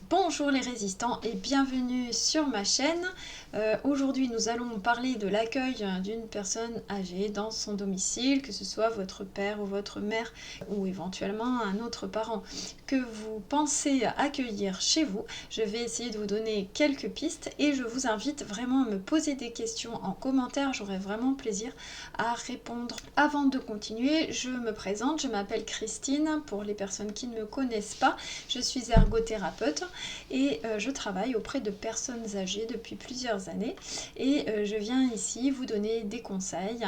Bonjour les résistants et bienvenue sur ma chaîne. Aujourd'hui nous allons parler de l'accueil d'une personne âgée dans son domicile, que ce soit votre père ou votre mère ou éventuellement un autre parent que vous pensez accueillir chez vous. Je vais essayer de vous donner quelques pistes et je vous invite vraiment à me poser des questions en commentaire, j'aurai vraiment plaisir à répondre. Avant de continuer, je me présente, je m'appelle Christine, pour les personnes qui ne me connaissent pas, je suis ergothérapeute et je travaille auprès de personnes âgées depuis plusieurs années et je viens ici vous donner des conseils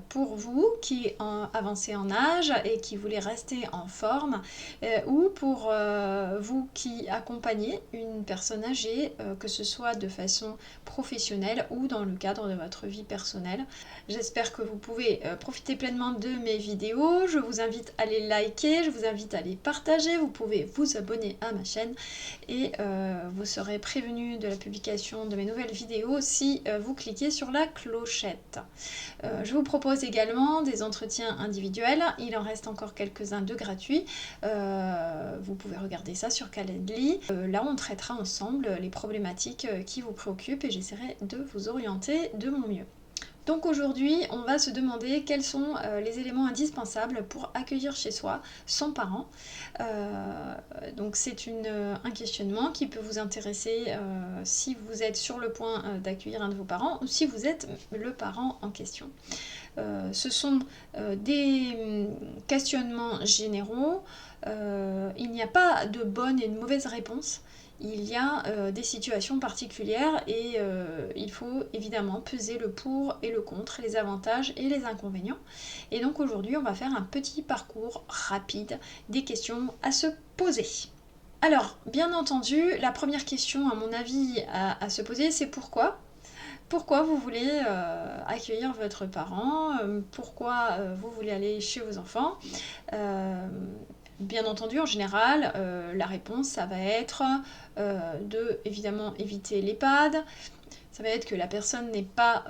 pour vous qui avancez en âge et qui voulez rester en forme ou pour vous qui accompagnez une personne âgée, que ce soit de façon professionnelle ou dans le cadre de votre vie personnelle. J'espère que vous pouvez profiter pleinement de mes vidéos. Je vous invite à les liker, je vous invite à les partager, vous pouvez vous abonner à ma chaîne et vous serez prévenu de la publication de mes nouvelles vidéos si vous cliquez sur la clochette. Je vous propose également des entretiens individuels, il en reste encore quelques-uns de gratuits. Vous pouvez regarder ça sur Calendly. Là on traitera ensemble les problématiques qui vous préoccupent et j'essaierai de vous orienter de mon mieux. Donc aujourd'hui, on va se demander quels sont les éléments indispensables pour accueillir chez soi son parent. Donc c'est un questionnement qui peut vous intéresser si vous êtes sur le point d'accueillir un de vos parents ou si vous êtes le parent en question. Ce sont des questionnements généraux. Il n'y a pas de bonne et de mauvaise réponse. Il y a des situations particulières et il faut évidemment peser le pour et le contre, les avantages et les inconvénients. Et donc aujourd'hui, on va faire un petit parcours rapide des questions à se poser. Alors, bien entendu, la première question, à mon avis, à se poser, c'est pourquoi ? Pourquoi vous voulez accueillir votre parent ? Pourquoi vous voulez aller chez vos enfants ? Bien entendu, en général, la réponse, ça va être de, évidemment, éviter l'EHPAD. Ça va être que la personne n'est pas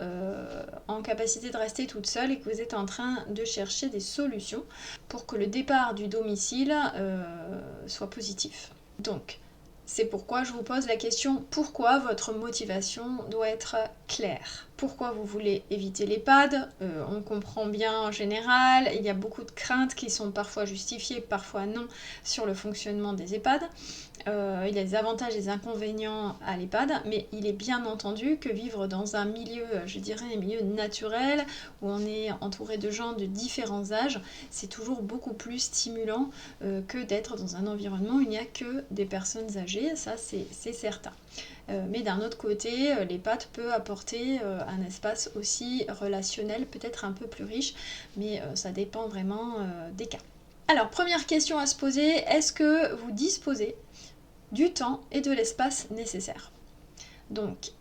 en capacité de rester toute seule et que vous êtes en train de chercher des solutions pour que le départ du domicile soit positif. Donc, c'est pourquoi je vous pose la question, pourquoi votre motivation doit être claire ? Pourquoi vous voulez éviter l'EHPAD ? On comprend bien en général, il y a beaucoup de craintes qui sont parfois justifiées, parfois non, sur le fonctionnement des EHPAD. Il y a des avantages et des inconvénients à l'EHPAD, mais il est bien entendu que vivre dans un milieu, je dirais, un milieu naturel, où on est entouré de gens de différents âges, c'est toujours beaucoup plus stimulant que d'être dans un environnement où il n'y a que des personnes âgées, ça c'est certain. Mais d'un autre côté, l'EHPAD peut apporter un espace aussi relationnel, peut-être un peu plus riche, mais ça dépend vraiment des cas. Alors, première question à se poser, est-ce que vous disposez du temps et de l'espace nécessaires ? Donc,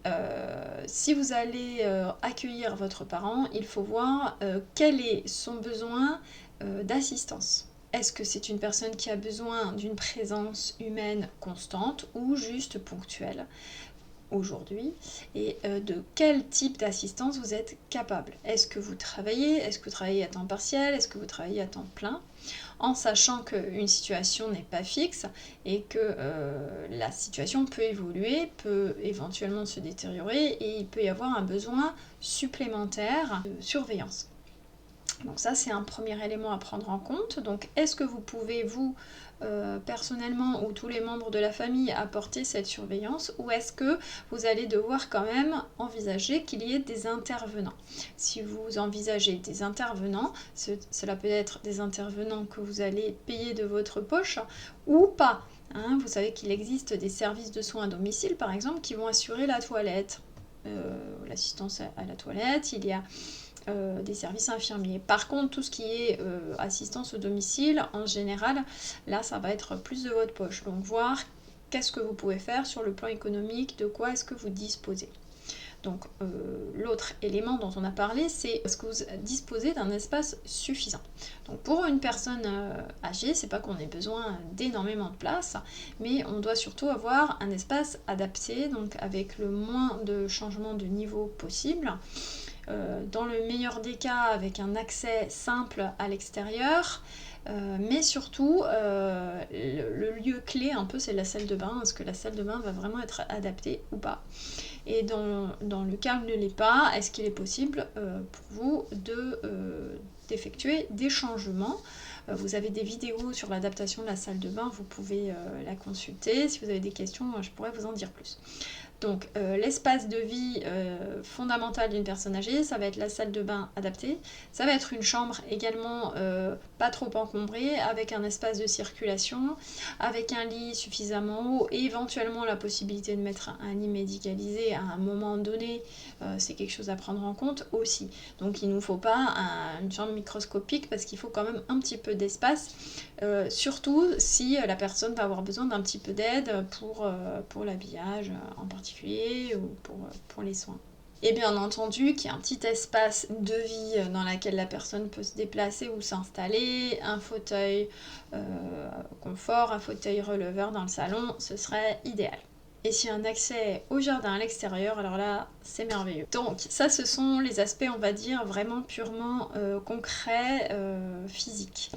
si vous allez accueillir votre parent, il faut voir quel est son besoin d'assistance. Est-ce que c'est une personne qui a besoin d'une présence humaine constante ou juste ponctuelle aujourd'hui, et de quel type d'assistance vous êtes capable. Est-ce que vous travaillez ? Est-ce que vous travaillez à temps partiel ? Est-ce que vous travaillez à temps plein ? En sachant qu'une situation n'est pas fixe et que la situation peut évoluer, peut éventuellement se détériorer et il peut y avoir un besoin supplémentaire de surveillance. Donc ça, c'est un premier élément à prendre en compte. Donc est-ce que vous pouvez, vous, personnellement ou tous les membres de la famille, apporter cette surveillance, ou est-ce que vous allez devoir quand même envisager qu'il y ait des intervenants ? Si vous envisagez des intervenants, cela peut être des intervenants que vous allez payer de votre poche ou pas. Hein, vous savez qu'il existe des services de soins à domicile, par exemple, qui vont assurer la toilette, l'assistance à la toilette, il y a des services infirmiers. Par contre, tout ce qui est assistance au domicile, en général, là, ça va être plus de votre poche. Donc, voir qu'est-ce que vous pouvez faire sur le plan économique, de quoi est-ce que vous disposez. Donc, l'autre élément dont on a parlé, c'est est-ce que vous disposez d'un espace suffisant. Donc, pour une personne âgée, c'est pas qu'on ait besoin d'énormément de place, mais on doit surtout avoir un espace adapté, donc avec le moins de changements de niveau possible. dans le meilleur des cas avec un accès simple à l'extérieur. Mais surtout, le lieu clé un peu c'est la salle de bain. Est-ce que la salle de bain va vraiment être adaptée ou pas? Et dans le cas où elle ne l'est pas, est-ce qu'il est possible pour vous d'effectuer des changements? Vous avez des vidéos sur l'adaptation de la salle de bain, vous pouvez la consulter. Si vous avez des questions, je pourrais vous en dire plus. Donc l'espace de vie fondamental d'une personne âgée, ça va être la salle de bain adaptée, ça va être une chambre également pas trop encombrée, avec un espace de circulation, avec un lit suffisamment haut, et éventuellement la possibilité de mettre un lit médicalisé à un moment donné, c'est quelque chose à prendre en compte aussi. Donc il ne nous faut pas une chambre microscopique parce qu'il faut quand même un petit peu d'espace, surtout si la personne va avoir besoin d'un petit peu d'aide pour l'habillage en particulier ou pour les soins. Et bien entendu qu'il y a un petit espace de vie dans lequel la personne peut se déplacer ou s'installer, un fauteuil confort, un fauteuil releveur dans le salon, ce serait idéal. Et s'il y a un accès au jardin à l'extérieur, alors là, c'est merveilleux. Donc ça, ce sont les aspects, on va dire, vraiment purement concrets, physiques.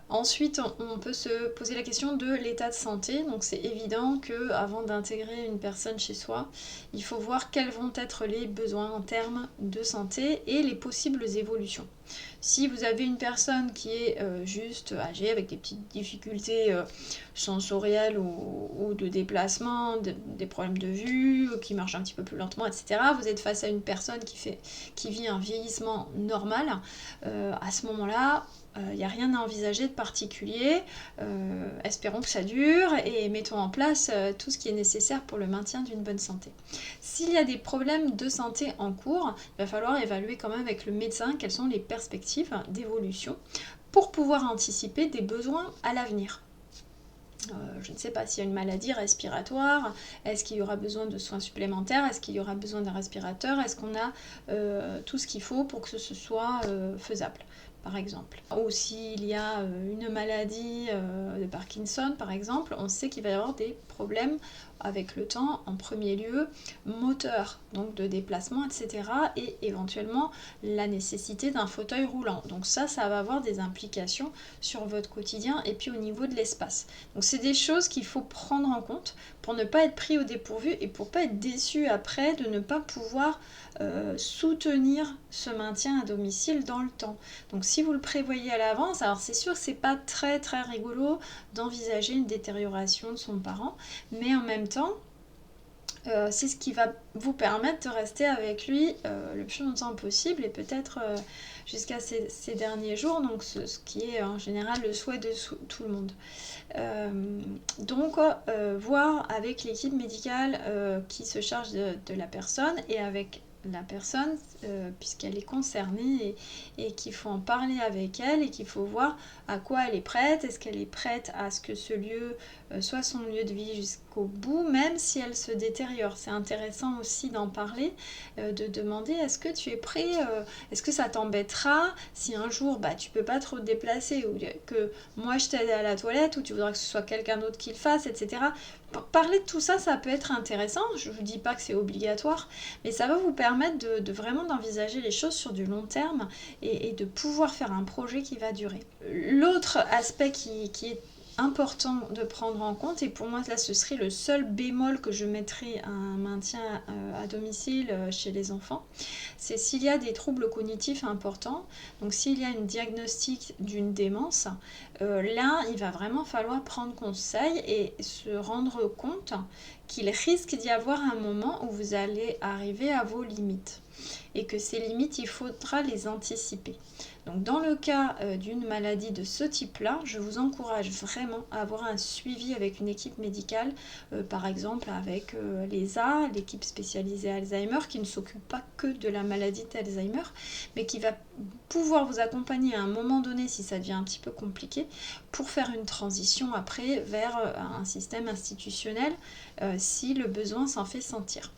Ensuite, on peut se poser la question de l'état de santé. Donc c'est évident qu'avant d'intégrer une personne chez soi, il faut voir quels vont être les besoins en termes de santé et les possibles évolutions. Si vous avez une personne qui est juste âgée avec des petites difficultés sensorielles ou de déplacement, des problèmes de vue, qui marche un petit peu plus lentement, etc., vous êtes face à une personne qui vit un vieillissement normal, à ce moment-là, il n'y a rien à envisager de particulier, espérons que ça dure et mettons en place tout ce qui est nécessaire pour le maintien d'une bonne santé. S'il y a des problèmes de santé en cours, il va falloir évaluer quand même avec le médecin quelles sont les perspectives d'évolution pour pouvoir anticiper des besoins à l'avenir. Je ne sais pas s'il y a une maladie respiratoire, est-ce qu'il y aura besoin de soins supplémentaires, est-ce qu'il y aura besoin d'un respirateur, est-ce qu'on a tout ce qu'il faut pour que ce soit faisable, par exemple. Ou s'il y a une maladie de Parkinson, par exemple, on sait qu'il va y avoir des problèmes avec le temps, en premier lieu, moteur, donc de déplacement, etc. Et éventuellement la nécessité d'un fauteuil roulant. Donc ça va avoir des implications sur votre quotidien et puis au niveau de l'espace. Donc c'est des choses qu'il faut prendre en compte pour ne pas être pris au dépourvu et pour pas être déçu après de ne pas pouvoir soutenir ce maintien à domicile dans le temps. Donc si vous le prévoyez à l'avance, alors c'est sûr que c'est pas très très rigolo d'envisager une détérioration de son parent, mais en même temps, c'est ce qui va vous permettre de rester avec lui le plus longtemps possible et peut-être jusqu'à ces derniers jours, donc ce qui est en général le souhait de tout le monde. Donc voir avec l'équipe médicale qui se charge de la personne et avec la personne puisqu'elle est concernée et qu'il faut en parler avec elle et qu'il faut voir à quoi elle est prête. Est-ce qu'elle est prête à ce que ce lieu soit son lieu de vie jusqu'au bout, même si elle se détériore. C'est intéressant aussi d'en parler, de demander est-ce que tu es prêt, est-ce que ça t'embêtera si un jour tu peux pas trop te déplacer ou que moi je t'aide à la toilette ou tu voudras que ce soit quelqu'un d'autre qui le fasse, etc. Parler de tout ça, ça peut être intéressant. Je ne vous dis pas que c'est obligatoire, mais ça va vous permettre de vraiment d'envisager les choses sur du long terme et de pouvoir faire un projet qui va durer. L'autre aspect qui est important de prendre en compte, et pour moi là ce serait le seul bémol que je mettrais à un maintien à domicile chez les enfants, c'est s'il y a des troubles cognitifs importants, donc s'il y a une diagnostic d'une démence, là il va vraiment falloir prendre conseil et se rendre compte qu'il risque d'y avoir un moment où vous allez arriver à vos limites et que ces limites il faudra les anticiper. Donc dans le cas d'une maladie de ce type-là, je vous encourage vraiment à avoir un suivi avec une équipe médicale, par exemple avec l'ESA, l'équipe spécialisée Alzheimer, qui ne s'occupe pas que de la maladie d'Alzheimer, mais qui va pouvoir vous accompagner à un moment donné si ça devient un petit peu compliqué, pour faire une transition après vers un système institutionnel si le besoin s'en fait sentir.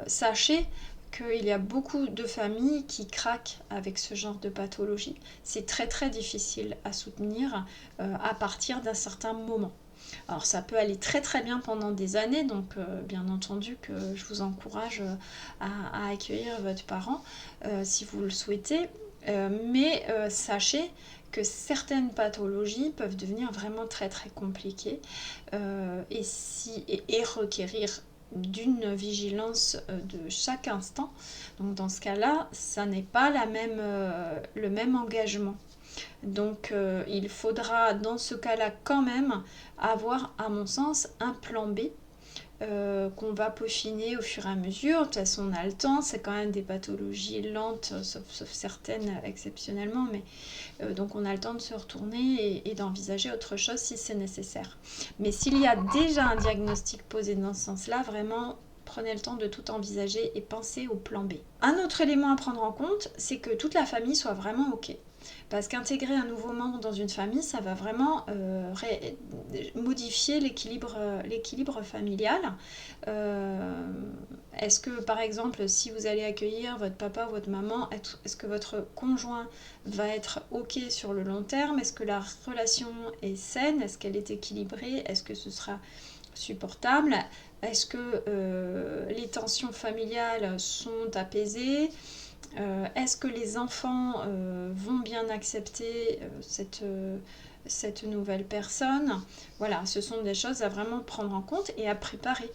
Sachez qu'il y a beaucoup de familles qui craquent avec ce genre de pathologie. C'est très très difficile à soutenir à partir d'un certain moment. Alors ça peut aller très très bien pendant des années, donc bien entendu que je vous encourage à accueillir votre parent si vous le souhaitez, mais sachez que certaines pathologies peuvent devenir vraiment très très compliquées et requérir d'une vigilance de chaque instant. Donc dans ce cas-là, ça n'est pas le même engagement. Donc il faudra dans ce cas-là quand même avoir, à mon sens, un plan B qu'on va peaufiner au fur et à mesure. De toute façon, on a le temps, c'est quand même des pathologies lentes, sauf certaines exceptionnellement, mais donc on a le temps de se retourner et d'envisager autre chose si c'est nécessaire. Mais s'il y a déjà un diagnostic posé dans ce sens-là, vraiment, prenez le temps de tout envisager et pensez au plan B. Un autre élément à prendre en compte, c'est que toute la famille soit vraiment OK. Parce qu'intégrer un nouveau membre dans une famille, ça va vraiment modifier l'équilibre familial. Est-ce que, par exemple, si vous allez accueillir votre papa ou votre maman, est-ce que votre conjoint va être OK sur le long terme? Est-ce que la relation est saine? Est-ce qu'elle est équilibrée? Est-ce que ce sera supportable? Est-ce que les tensions familiales sont apaisées? Est-ce que les enfants vont bien accepter cette nouvelle personne? Voilà, ce sont des choses à vraiment prendre en compte et à préparer.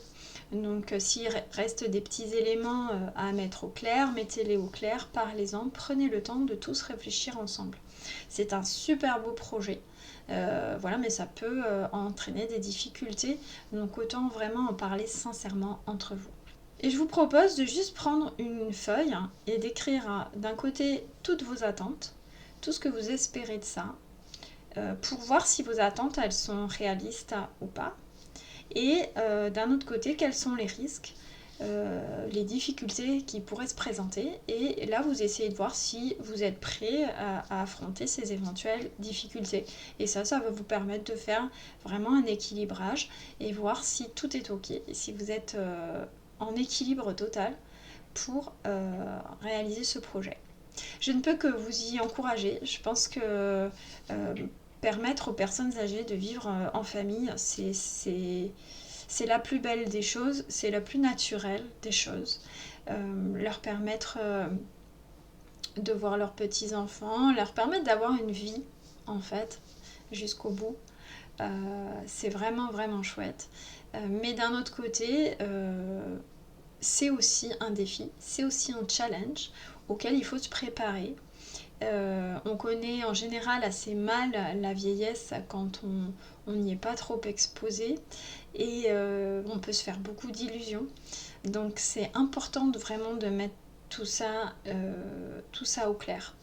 Donc s'il reste des petits éléments à mettre au clair, mettez-les au clair, parlez-en, prenez le temps de tous réfléchir ensemble. C'est un super beau projet. Voilà, mais ça peut entraîner des difficultés, donc autant vraiment en parler sincèrement entre vous. Et je vous propose de juste prendre une feuille et d'écrire d'un côté toutes vos attentes, tout ce que vous espérez de ça, pour voir si vos attentes elles sont réalistes ou pas. Et d'un autre côté, quels sont les risques, les difficultés qui pourraient se présenter. Et là, vous essayez de voir si vous êtes prêt à affronter ces éventuelles difficultés. Et ça va vous permettre de faire vraiment un équilibrage et voir si tout est OK, si vous êtes en équilibre total pour réaliser ce projet. Je ne peux que vous y encourager. Je pense que permettre aux personnes âgées de vivre en famille, c'est la plus belle des choses, c'est la plus naturelle des choses. Leur permettre de voir leurs petits-enfants, leur permettre d'avoir une vie, en fait, jusqu'au bout. C'est vraiment, vraiment chouette. Mais d'un autre côté, c'est aussi un défi, c'est aussi un challenge auquel il faut se préparer. On connaît en général assez mal la vieillesse quand on n'y est pas trop exposé et on peut se faire beaucoup d'illusions. Donc c'est important vraiment de mettre tout ça au clair.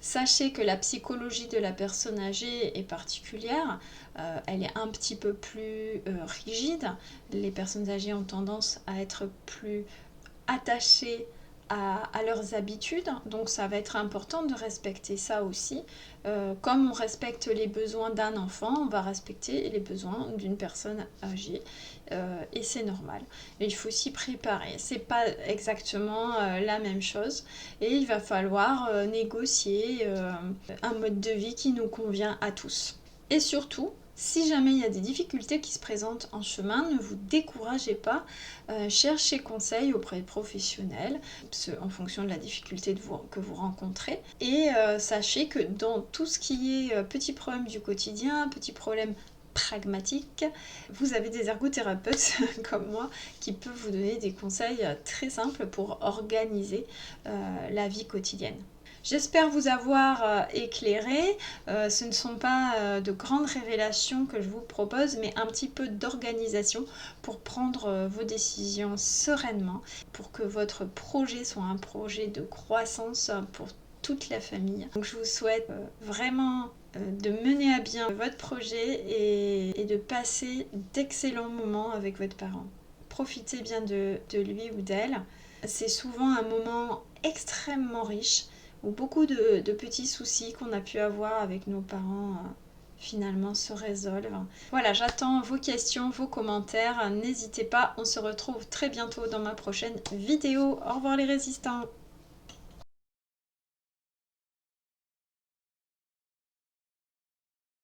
Sachez que la psychologie de la personne âgée est particulière, elle est un petit peu plus rigide. Les personnes âgées ont tendance à être plus attachées à leurs habitudes, donc ça va être important de respecter ça aussi. Comme on respecte les besoins d'un enfant, on va respecter les besoins d'une personne âgée et c'est normal. Et il faut s'y préparer, c'est pas exactement la même chose et il va falloir négocier un mode de vie qui nous convient à tous. Et surtout, si jamais il y a des difficultés qui se présentent en chemin, ne vous découragez pas, cherchez conseil auprès de professionnels en fonction de la difficulté que vous rencontrez. Et sachez que dans tout ce qui est petits problèmes du quotidien, petits problèmes pragmatiques, vous avez des ergothérapeutes comme moi qui peuvent vous donner des conseils très simples pour organiser la vie quotidienne. J'espère vous avoir éclairé. Ce ne sont pas de grandes révélations que je vous propose, mais un petit peu d'organisation pour prendre vos décisions sereinement, pour que votre projet soit un projet de croissance pour toute la famille. Donc je vous souhaite vraiment de mener à bien votre projet et de passer d'excellents moments avec votre parent. Profitez bien de lui ou d'elle. C'est souvent un moment extrêmement riche où beaucoup de petits soucis qu'on a pu avoir avec nos parents finalement se résolvent. Voilà, j'attends vos questions, vos commentaires. N'hésitez pas, on se retrouve très bientôt dans ma prochaine vidéo. Au revoir les résistants!